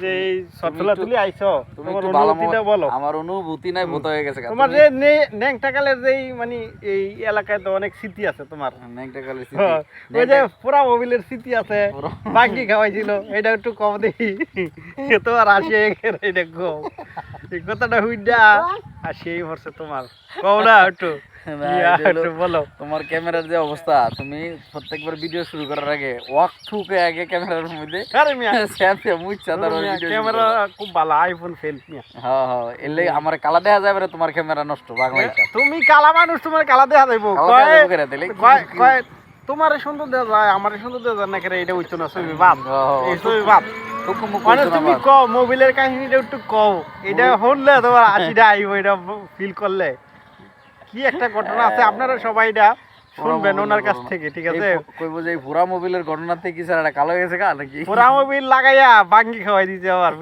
যে এই সটফলা তুলি আইছো তুমি তোমার একটু ভালো অনুভূতিটা বলো। আমার অনুভূতি নাই ভূত হয়ে গেছে তোমার যে ন্যাংটা কালের যেই মানে এই এলাকায় তো অনেক স্মৃতি আছে তোমার। ন্যাংটা কালের হ্যাঁ, ওই যে পুরা মোবিলের স্মৃতি আছে, বাকি খাওয়াইছিল এটা একটু কম দেখি তোমার আসে এটা কম এই কথাটা হুইডা আর সেই ভরসে তোমার কম না একটু একটু বলো। তোমার ক্যামেরার যে অবস্থা, তুমি প্রত্যেকবার ভিডিও শুরু করার আগে ওয়াক থ্রুকে আগে ক্যামেরার মধ্যে আরে মিয়া স্যাপে মুচ্ছা তারপর ভিডিও ক্যামেরা খুব ভালো, আইফোন সেলফ মিয়া। হ্যাঁ হ্যাঁ এলে আমার কালা দেখা যাবে না, তোমার ক্যামেরা নষ্ট বাংলা হিসাব তুমি কালা মানুষ, তোমার কালা দেখা যাইব কালা দেখা যাবো কেরে তাইলে? কয় তোমার সুন্দর দেওয়া যায়, আমার সুন্দর দেওয়া যায় না কেন? এটা হইতো না, ছবি বাদ, এই ছবি বাদ। মানে তুমি কও মোবিলের কাহিনীটা একটু কও, এটা শুনলে তোমার হাসিটা আইব, এটা ফিল করলে কি একটা ঘটনা আছে। আপনারা সবাই এটা শুনবেন ওনার কাছ থেকে, ঠিক আছে? কইবো যে পুরা মোবিলের ঘটনা থেকে কি স্যার এটা কালো হয়ে গেছে গা নাকি? পুরা মোবিল লাগাইয়া বাঙ্গি খাওয়াই দিতে আবার